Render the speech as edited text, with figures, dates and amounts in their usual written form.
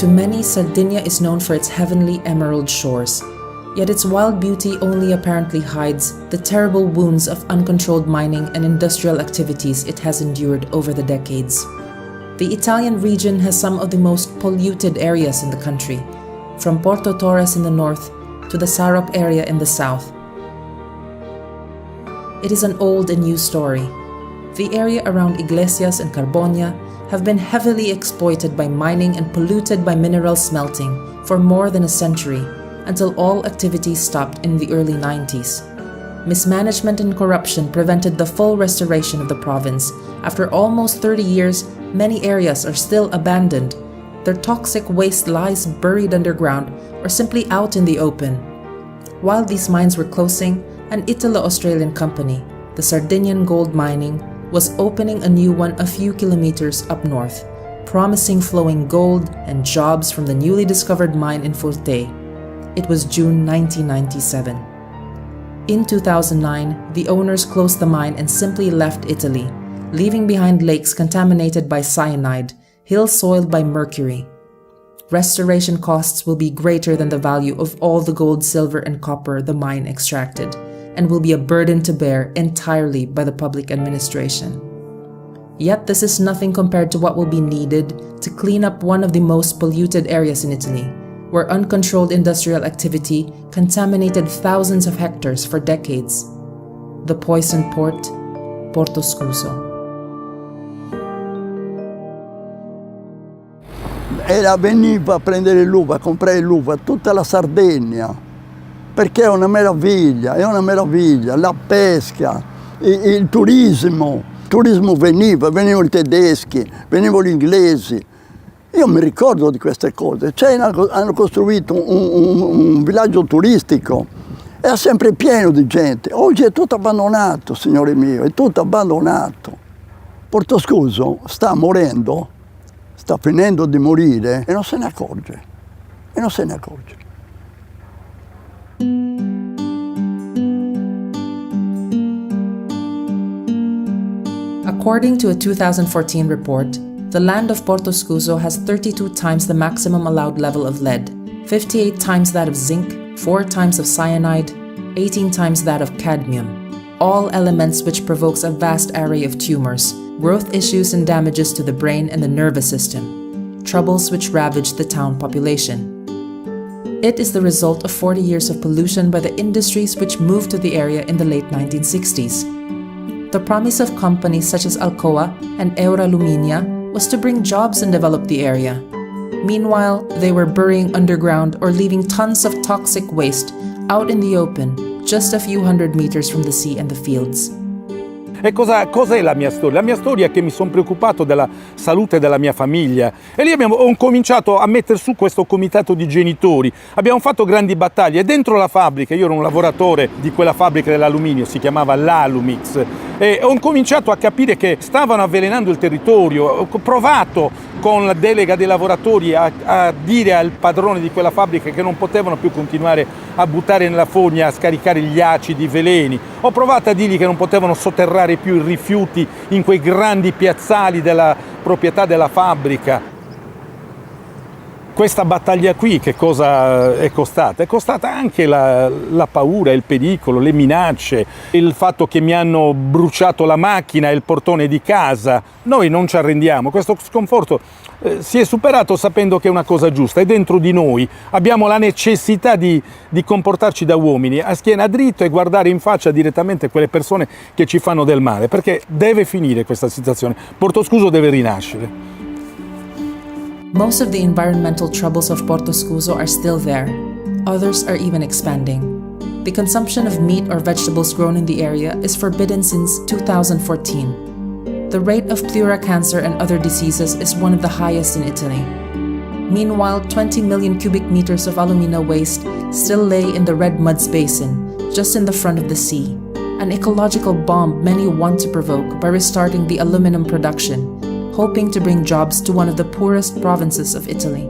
To many, Sardinia is known for its heavenly emerald shores, yet its wild beauty only apparently hides the terrible wounds of uncontrolled mining and industrial activities it has endured over the decades. The Italian region has some of the most polluted areas in the country, from Porto Torres in the north to the Sarroch area in the south. It is an old and new story. The area around Iglesias and Carbonia have been heavily exploited by mining and polluted by mineral smelting for more than a century, until all activities stopped in the early 90s. Mismanagement and corruption prevented the full restoration of the province. After almost 30 years, many areas are still abandoned. Their toxic waste lies buried underground or simply out in the open. While these mines were closing, an Italo-Australian company, the Sardinian Gold Mining, was opening a new one a few kilometers up north, promising flowing gold and jobs from the newly discovered mine in Furtei. It was June 1997. In 2009, the owners closed the mine and simply left Italy, leaving behind lakes contaminated by cyanide, hills soiled by mercury. Restoration costs will be greater than the value of all the gold, silver, and copper the mine extracted, and will be a burden to bear entirely by the public administration. Yet this is nothing compared to what will be needed to clean up one of the most polluted areas in Italy, where uncontrolled industrial activity contaminated thousands of hectares for decades. The poison port, Porto Scuso. Veniva a prendere l'uva, a comprare l'uva, tutta la Sardegna, perché è una meraviglia, la pesca, il turismo. Il turismo venivano i tedeschi, venivano gli inglesi. Io mi ricordo di queste cose. Hanno costruito un villaggio turistico, era sempre pieno di gente. Oggi è tutto abbandonato, signore mio, è tutto abbandonato. Porto Scuso sta morendo, sta finendo di morire e non se ne accorge. According to a 2014 report, the land of Porto Scuso has 32 times the maximum allowed level of lead, 58 times that of zinc, 4 times of cyanide, 18 times that of cadmium, all elements which provokes a vast array of tumors, growth issues and damages to the brain and the nervous system, troubles which ravage the town population. It is the result of 40 years of pollution by the industries which moved to the area in the late 1960s. The promise of companies such as Alcoa and Euraluminia was to bring jobs and develop the area. Meanwhile, they were burying underground or leaving tons of toxic waste out in the open, just a few hundred meters from the sea and the fields. E cos'è la mia storia? La mia storia è che mi sono preoccupato della salute della mia famiglia e lì ho cominciato a mettere su questo comitato di genitori. Abbiamo fatto grandi battaglie dentro la fabbrica. Io ero un lavoratore di quella fabbrica dell'alluminio, si chiamava l'Alumix, e ho cominciato a capire che stavano avvelenando il territorio. Ho provato con la delega dei lavoratori a dire al padrone di quella fabbrica che non potevano più continuare a buttare nella fogna, a scaricare gli acidi, i veleni. Ho provato a dirgli che non potevano sotterrare più i rifiuti in quei grandi piazzali della proprietà della fabbrica. Questa battaglia qui che cosa è costata? È costata anche la paura, il pericolo, le minacce, il fatto che mi hanno bruciato la macchina e il portone di casa. Noi non ci arrendiamo, questo sconforto si è superato sapendo che è una cosa giusta, è dentro di noi. Abbiamo la necessità di comportarci da uomini, a schiena dritta e guardare in faccia direttamente quelle persone che ci fanno del male, perché deve finire questa situazione. Porto Scuso deve rinascere. Most of the environmental troubles of Porto Scuso are still there. Others are even expanding. The consumption of meat or vegetables grown in the area is forbidden since 2014. The rate of pleura cancer and other diseases is one of the highest in Italy. Meanwhile, 20 million cubic meters of alumina waste still lay in the Red Muds Basin, just in the front of the sea, an ecological bomb many want to provoke by restarting the aluminum production, hoping to bring jobs to one of the poorest provinces of Italy.